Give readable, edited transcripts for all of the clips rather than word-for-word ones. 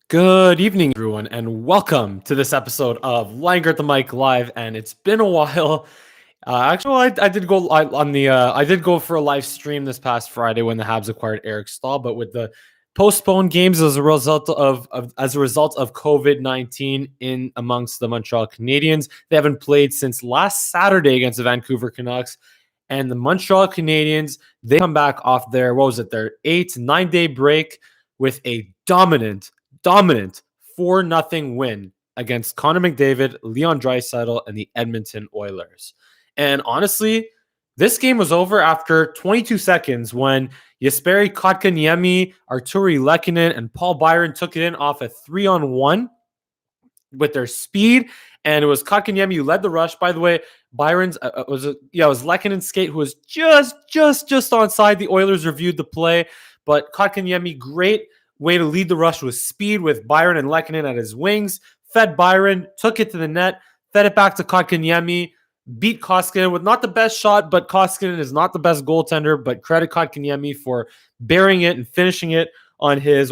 Good evening, everyone, and welcome to this episode of Langer at the Mic Live. And it's been a while. I did go I did go for a live stream this past Friday when the Habs acquired Eric Stahl, but with the postponed games as a result of COVID-19 in amongst the Montreal Canadiens, they haven't played since last Saturday against the Vancouver Canucks. And the Montreal Canadiens, they come back off their 9-day break with a dominant 4-0 win against Connor McDavid, Leon Draisaitl, and the Edmonton Oilers. And honestly, this game was over after 22 seconds when Jesperi Kotkaniemi, Arturi Lehkonen, and Paul Byron took it in off a 3-on-1 with their speed. And it was Kotkaniemi who led the rush. By the way, Byron's was Lehkonen's skate who was just onside. The Oilers reviewed the play, but Kotkaniemi, great way to lead the rush with speed with Byron and Lehkonen at his wings. Fed Byron, took it to the net, fed it back to Kotkaniemi, beat Koskinen with not the best shot, but Koskinen is not the best goaltender, but credit Kotkaniemi for bearing it and finishing it on his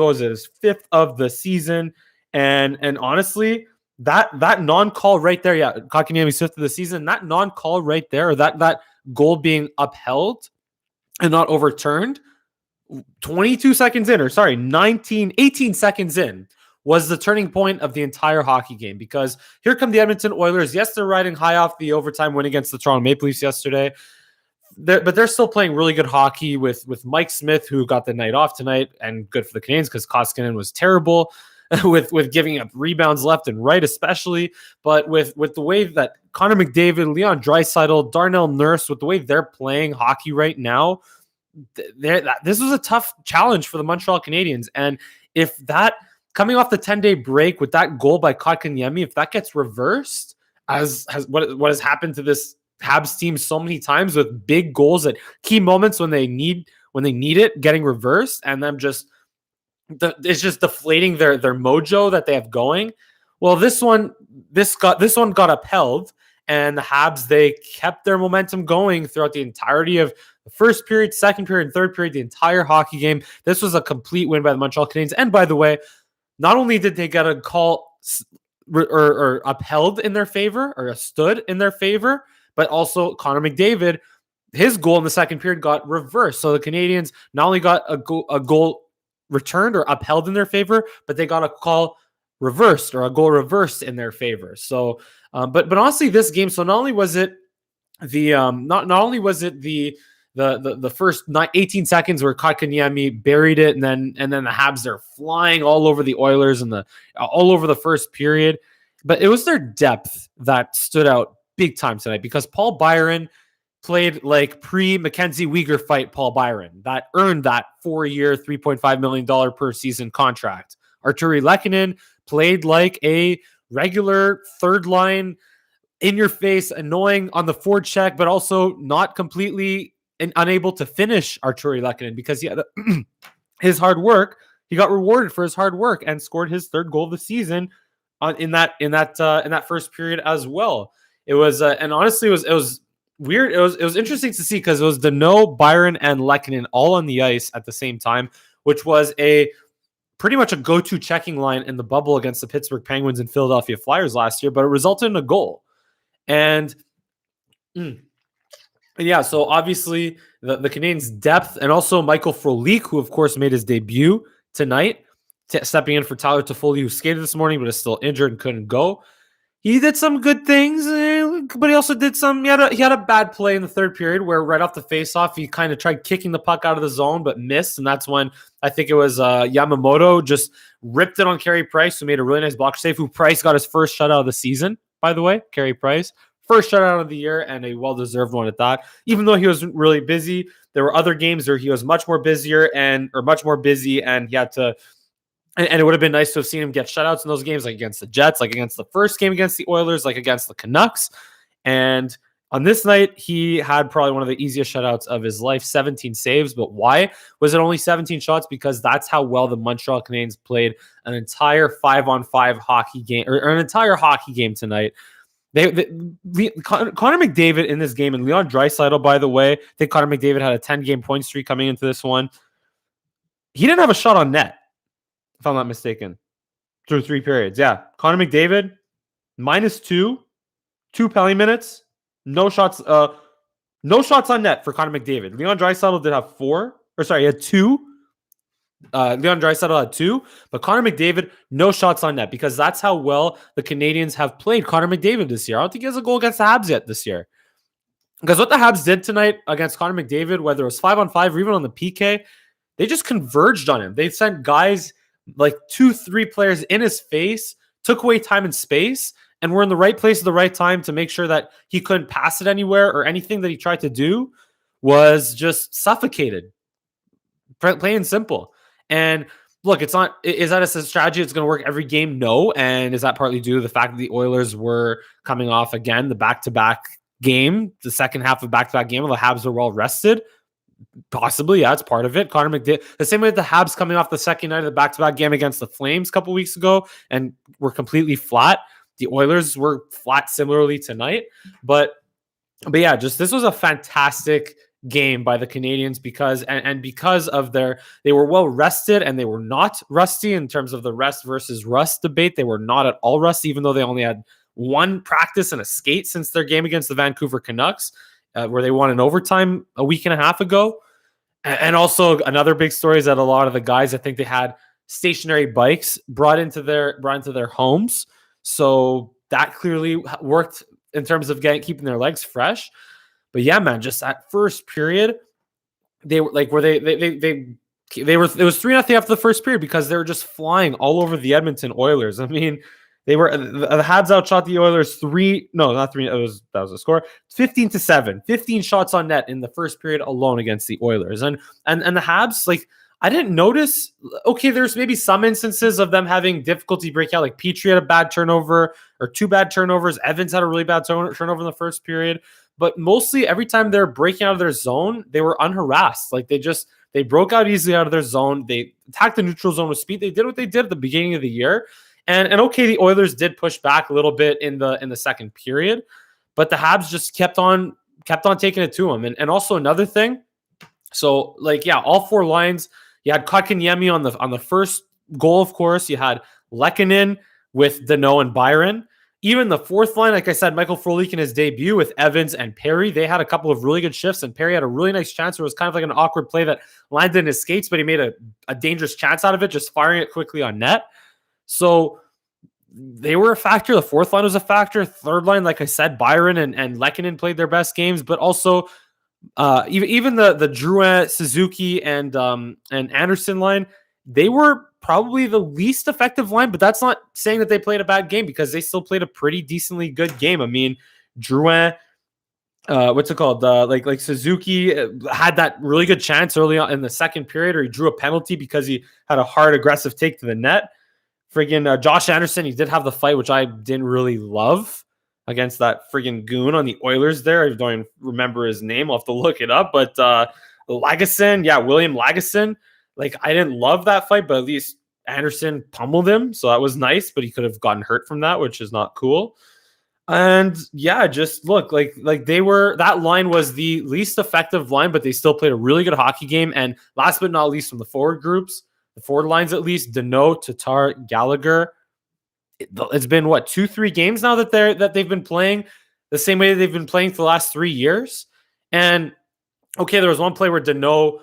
fifth of the season. And honestly, that non-call right there, Kotkaniemi's fifth of the season, that non-call right there, or that goal being upheld and not overturned, 18 seconds in was the turning point of the entire hockey game, because here come the Edmonton Oilers. Yes, they're riding high off the overtime win against the Toronto Maple Leafs yesterday, but they're still playing really good hockey with Mike Smith, who got the night off tonight, and good for the Canadiens because Koskinen was terrible with giving up rebounds left and right, especially. But with the way that Connor McDavid, Leon Draisaitl, Darnell Nurse, with the way they're playing hockey right now, this was a tough challenge for the Montreal Canadiens. And if that, coming off the 10-day break with that goal by Kotkaniemi, if that gets reversed, as what has happened to this Habs team so many times with big goals at key moments when they need it, getting reversed, and them it's just deflating their mojo that they have going. Well, this one got upheld, and the Habs, they kept their momentum going throughout the entirety of the first period, second period, and third period, the entire hockey game. This was a complete win by the Montreal Canadiens. And by the way, not only did they get a call or upheld in their favor, or stood in their favor, but also Connor McDavid, his goal in the second period got reversed. So the Canadiens not only got a goal returned or upheld in their favor, but they got a call reversed, or a goal reversed in their favor. So, but honestly, this game. So not only was it the first 18 seconds where Kotkaniemi buried it, and then the Habs, they're flying all over the Oilers and all over the first period, but it was their depth that stood out big time tonight, because Paul Byron played like pre-Mackenzie Weegar fight Paul Byron that earned that 4-year, $3.5 million per season contract. Arturi Lehkonen played like a regular third line, in your face, annoying on the forecheck, but also not completely unable to finish Arturi Lehkonen, because he had his hard work. He got rewarded for his hard work and scored his third goal of the season in that first period as well. It was and honestly, it was weird. It was interesting to see, because it was Danault, Byron, and Lehkonen all on the ice at the same time, which was pretty much a go-to checking line in the bubble against the Pittsburgh Penguins and Philadelphia Flyers last year, but it resulted in a goal. And yeah, so obviously the Canadiens' depth, and also Michael Frolik, who of course made his debut tonight, stepping in for Tyler Toffoli, who skated this morning but is still injured and couldn't go. He did some good things, but he also did some. He had a bad play in the third period where right off the faceoff he kind of tried kicking the puck out of the zone but missed, and that's when I think it was Yamamoto just ripped it on Carey Price, who made a really nice blocker save. Who Price got his first shutout of the season, by the way. Carey Price, first shutout of the year, and a well-deserved one at that. Even though he was really busy, there were other games where he was much more busy, and he had to. And it would have been nice to have seen him get shutouts in those games, like against the Jets, like against the first game against the Oilers, like against the Canucks. And on this night, he had probably one of the easiest shutouts of his life, 17 saves. But why was it only 17 shots? Because that's how well the Montreal Canadiens played an entire 5-on-5 hockey game, or an entire hockey game tonight. Connor McDavid in this game, and Leon Draisaitl, by the way, I think Connor McDavid had a 10-game point streak coming into this one. He didn't have a shot on net, if I'm not mistaken. through 3 periods. Yeah. Connor McDavid, -2, 2 penalty minutes, no shots on net for Connor McDavid. Leon Draisaitl did have 4. Or sorry, he had 2. Leon Draisaitl had 2, but Connor McDavid, no shots on net, because that's how well the Canadiens have played Connor McDavid this year. I don't think he has a goal against the Habs yet this year. Because what the Habs did tonight against Connor McDavid, whether it was 5-on-5 or even on the PK, they just converged on him. They sent guys like 2-3 players in his face, took away time and space, and were in the right place at the right time to make sure that he couldn't pass it anywhere, or anything that he tried to do was just suffocated. Plain and simple. And look, it's not, is that a strategy that's going to work every game? No. And is that partly due to the fact that the Oilers were coming off again the back-to-back game, the second half of back-to-back game, and the Habs were well rested? Possibly, yeah, it's part of it. Connor McDavid, the same way the Habs coming off the second night of the back-to-back game against the Flames a couple weeks ago and were completely flat. The Oilers were flat similarly tonight. But yeah, just this was a fantastic game by the Canadiens because of they were well rested, and they were not rusty in terms of the rest versus rust debate. They were not at all rusty, even though they only had 1 practice and a skate since their game against the Vancouver Canucks, where they won in overtime a week and a half ago. And also another big story is that a lot of the guys, I think they had stationary bikes brought into their homes. So that clearly worked in terms of keeping their legs fresh. But yeah, man, just that first period, they were like, it was 3-0 after the first period because they were just flying all over the Edmonton Oilers. I mean, the Habs outshot the Oilers that was a score, 15-7, 15 shots on net in the first period alone against the Oilers. And the Habs, like, I didn't notice, okay, there's maybe some instances of them having difficulty breaking out, like Petrie had a bad turnover or 2 bad turnovers. Evans had a really bad turnover in the first period. But mostly every time they're breaking out of their zone, they were unharassed. Like they broke out easily out of their zone. They attacked the neutral zone with speed. They did what they did at the beginning of the year. And okay, the Oilers did push back a little bit in the second period, but the Habs just kept on taking it to them. And also another thing, so like, yeah, all 4 lines, you had Kotkaniemi on the first goal, of course. You had Lehkonen with Danault and Byron. Even the 4th line, like I said, Michael Frolik in his debut with Evans and Perry, they had a couple of really good shifts, and Perry had a really nice chance where it was kind of like an awkward play that landed in his skates, but he made a dangerous chance out of it, just firing it quickly on net. So they were a factor. The 4th line was a factor. 3rd line, like I said, Byron and Lehkonen played their best games, but also even the Drouin, Suzuki, and Anderson line, they were probably the least effective line, but that's not saying that they played a bad game because they still played a pretty decently good game. I mean, Drouin, what's it called? Like Suzuki had that really good chance early on in the second period, or he drew a penalty because he had a hard, aggressive take to the net. Friggin' Josh Anderson, he did have the fight, which I didn't really love, against that friggin' goon on the Oilers there. I don't even remember his name. I'll have to look it up. But Lagesson, yeah, William Lagesson. Like, I didn't love that fight, but at least Anderson pummeled him, so that was nice, but he could have gotten hurt from that, which is not cool. And yeah, just look, like that line was the least effective line, but they still played a really good hockey game. And last but not least, from the forward groups, the forward lines at least, Danault, Tatar, Gallagher. It's been 2-3 games now that they've been playing the same way they've been playing for the last 3 years. And okay, there was one play where Danault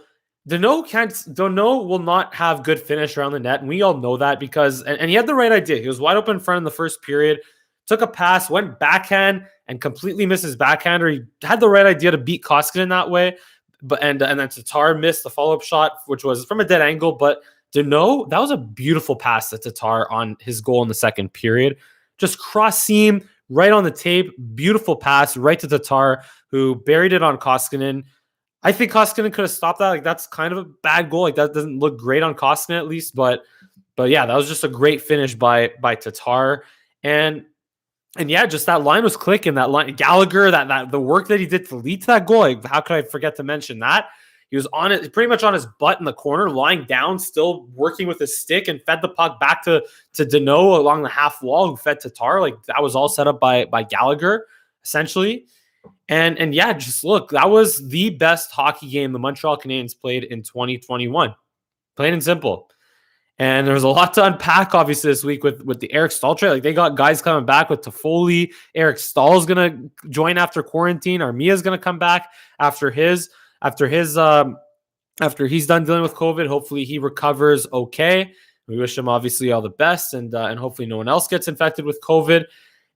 will not have good finish around the net, and we all know that because and he had the right idea. He was wide open in front in the first period, took a pass, went backhand, and completely missed his backhander. He had the right idea to beat Koskinen that way, but and then Tatar missed the follow-up shot, which was from a dead angle. But Danault, that was a beautiful pass to Tatar on his goal in the second period. Just cross seam right on the tape, beautiful pass right to Tatar, who buried it on Koskinen. I think Koskinen could have stopped that. Like, that's kind of a bad goal. Like, that doesn't look great on Koskinen at least. But yeah, that was just a great finish by Tatar. And yeah, just that line was clicking. That line, Gallagher, that the work that he did to lead to that goal. Like, how could I forget to mention that? He was on it, pretty much on his butt in the corner, lying down, still working with his stick, and fed the puck back to Danault along the half wall, who fed Tatar. Like, that was all set up by Gallagher, essentially. And yeah, just look, that was the best hockey game the Montreal Canadiens played in 2021. Plain and simple. And there's a lot to unpack, obviously, this week with the Eric Staal trade. Like, they got guys coming back with Toffoli. Eric Staal is going to join after quarantine. Armia is going to come back after he's done dealing with COVID. Hopefully he recovers okay. We wish him obviously all the best, and hopefully no one else gets infected with COVID.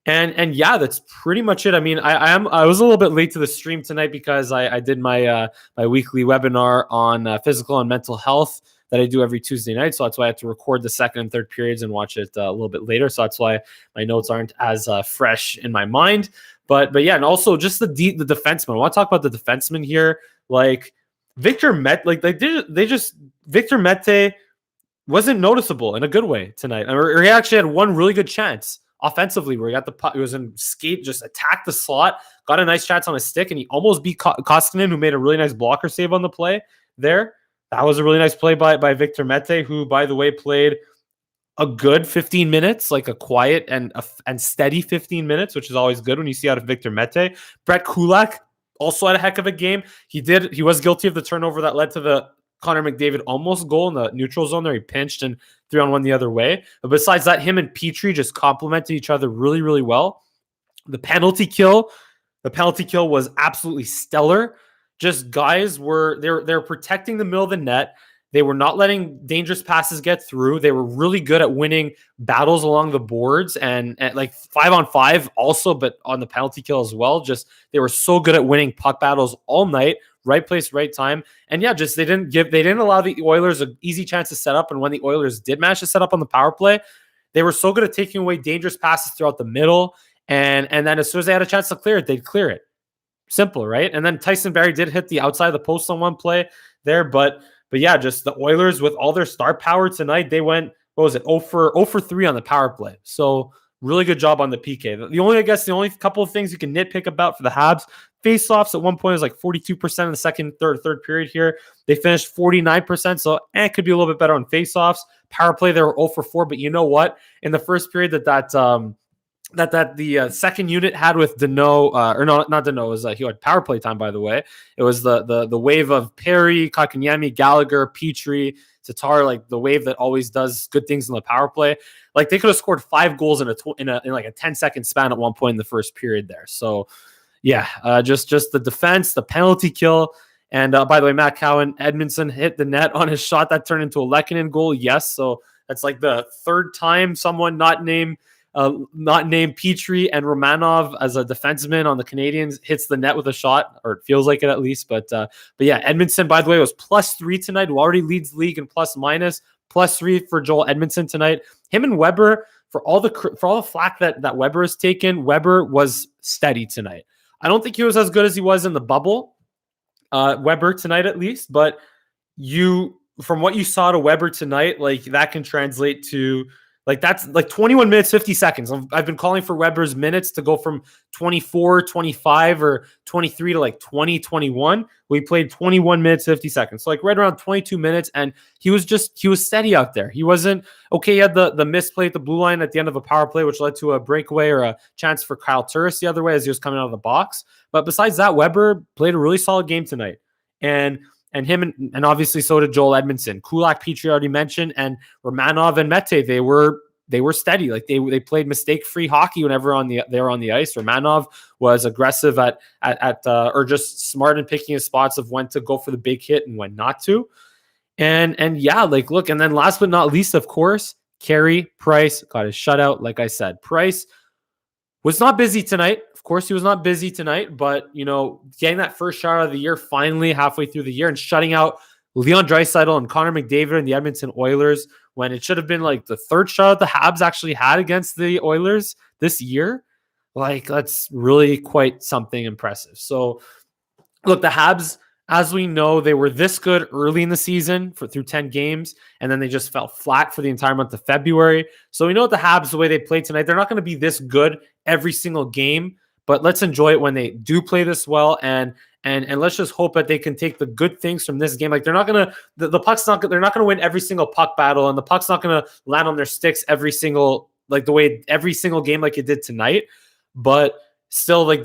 And yeah, that's pretty much it. I mean, I was a little bit late to the stream tonight because I did my my weekly webinar on physical and mental health that I do every Tuesday night. So that's why I have to record the second and third periods and watch it a little bit later. So that's why my notes aren't as fresh in my mind. But yeah, and also just the defenseman. I want to talk about the defenseman here. Like Victor Victor Mete wasn't noticeable in a good way tonight. Or he actually had one really good chance offensively where he got the puck. He was in skate, just attacked the slot, got a nice chance on his stick, and he almost beat Kotkaniemi, who made a really nice blocker save on the play there. That was a really nice play by Victor Mete, who, by the way, played a good 15 minutes, like a quiet and steady 15 minutes, which is always good when you see out of Victor Mete. Brett Kulak also had a heck of a game. He was guilty of the turnover that led to the Connor McDavid almost goal in the neutral zone there. He pinched and 3-on-1 the other way. But besides that, him and Petrie just complemented each other really, really well. The penalty kill was absolutely stellar. Just guys they're protecting the middle of the net. They were not letting dangerous passes get through. They were really good at winning battles along the boards and like 5-on-5 also, but on the penalty kill as well. Just they were so good at winning puck battles all night. Right place, right time. And yeah, just they didn't allow the Oilers an easy chance to set up. And when the Oilers did manage to set up on the power play, they were so good at taking away dangerous passes throughout the middle. And then as soon as they had a chance to clear it, they'd clear it. Simple, right? And then Tyson Barrie did hit the outside of the post on one play there, but yeah, just the Oilers with all their star power tonight, they went, what was it, 0 for 3 on the power play. So really good job on the PK. The only couple of things you can nitpick about for the Habs, face-offs at one point was like 42% in the second, third period here. They finished 49%, so it could be a little bit better on face-offs. Power play, they were 0 for 4, but you know what? In the first period that the second unit had with Deneau, or no, not Deneau, it was he had power play time, by the way. It was the wave of Perry, Kotkaniemi, Gallagher, Petrie, Tatar, like the wave that always does good things in the power play. Like they could have scored 5 goals in like a 10-second span at one point in the first period there. So yeah, just the defense, the penalty kill. And by the way, Matt Cowan, Edmondson hit the net on his shot that turned into a Lehkonen goal. Yes, so that's like the third time someone not named Petrie and Romanov as a defenseman on the Canadiens hits the net with a shot, or it feels like it at least. But yeah, Edmondson, by the way, was +3 tonight, who already leads the league in plus-minus. +3 for Joel Edmondson tonight. Him and Weber, for all the flack that Weber has taken, Weber was steady tonight. I don't think he was as good as he was in the bubble, Weber tonight at least, but from what you saw to Weber tonight, like that can translate to like that's like 21 minutes, 50 seconds. I've been calling for Weber's minutes to go from 24, 25, or 23 to like 20, 21. We played 21 minutes, 50 seconds. So like right around 22 minutes. And he was steady out there. He wasn't okay. He had the misplay at the blue line at the end of a power play, which led to a breakaway or a chance for Kyle Turris the other way as he was coming out of the box. But besides that, Weber played a really solid game tonight. And him and obviously so did Joel Edmondson. Kulak, Petrie already mentioned, and Romanov and Mete, they were steady. Like they played mistake-free hockey whenever they were on the ice. Romanov was aggressive at or just smart in picking his spots of when to go for the big hit and when not to. And yeah, like look, and then last but not least, of course, Carey Price got his shutout. Like I said, Price was not busy tonight. Of course, he was not busy tonight, but, getting that first shot of the year finally halfway through the year and shutting out Leon Draisaitl and Connor McDavid and the Edmonton Oilers when it should have been like the third shot the Habs actually had against the Oilers this year. Like, that's really quite something impressive. So, look, the Habs, as we know, they were this good early in the season through 10 games, and then they just fell flat for the entire month of February. So we know the Habs, the way they played tonight, they're not going to be this good every single game, but let's enjoy it when they do play this well, and let's just hope that they can take the good things from this game. Like they're not going to, the puck's not, they're not going to win every single puck battle, and the puck's not going to land on their sticks every single game like it did tonight. But still, like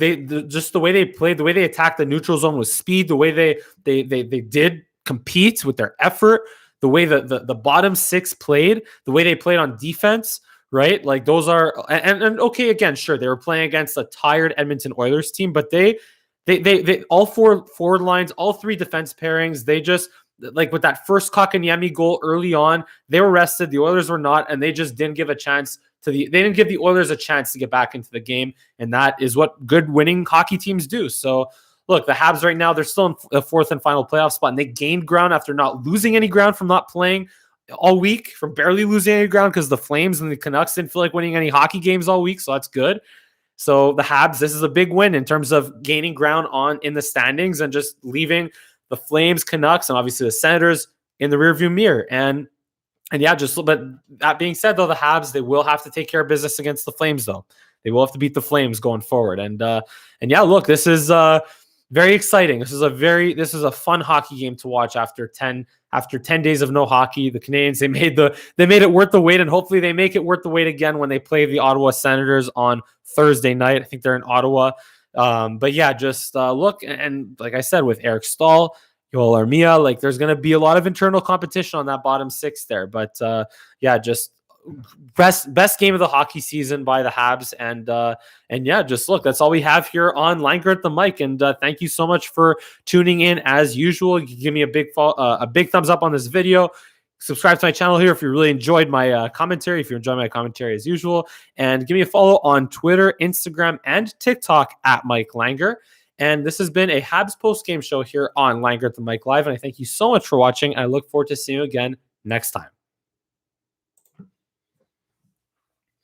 just the way they played, the way they attacked the neutral zone with speed, the way they did compete with their effort, the way that the bottom six played, the way they played on defense, right? Like those are and okay, again, sure, they were playing against a tired Edmonton Oilers team, but they all four forward lines, all three defense pairings, they just like with that first Kotkaniemi goal early on, they were rested. The Oilers were not, and they just didn't give a chance they didn't give the Oilers a chance to get back into the game, and that is what good winning hockey teams do. So look, the Habs right now, they're still in the fourth and final playoff spot, and they gained ground after not losing any ground from not playing all week, from barely losing any ground because the Flames and the Canucks didn't feel like winning any hockey games all week, so that's good. So the Habs, this is a big win in terms of gaining ground in the standings and just leaving the Flames, Canucks, and obviously the Senators in the rearview mirror. And yeah, but that being said, though, the Habs, they will have to take care of business against the Flames, though. They will have to beat the Flames going forward. And yeah, look, this is very exciting. This is a fun hockey game to watch after 10 days of no hockey. The Canadiens, they made it worth the wait, and hopefully they make it worth the wait again when they play the Ottawa Senators on Thursday night. I think they're in Ottawa. But yeah, just look, and like I said, with Eric Stahl, Joel Armia, like there's going to be a lot of internal competition on that bottom six there. But yeah, just best game of the hockey season by the Habs. And yeah, just look, that's all we have here on Langer at the Mic. And thank you so much for tuning in as usual. You can give me a big thumbs up on this video. Subscribe to my channel here if you really enjoyed my commentary, if you enjoy my commentary as usual. And give me a follow on Twitter, Instagram, and TikTok at Mike Langer. And this has been a Habs post-game show here on Langer at the Mic Live. And I thank you so much for watching. I look forward to seeing you again next time.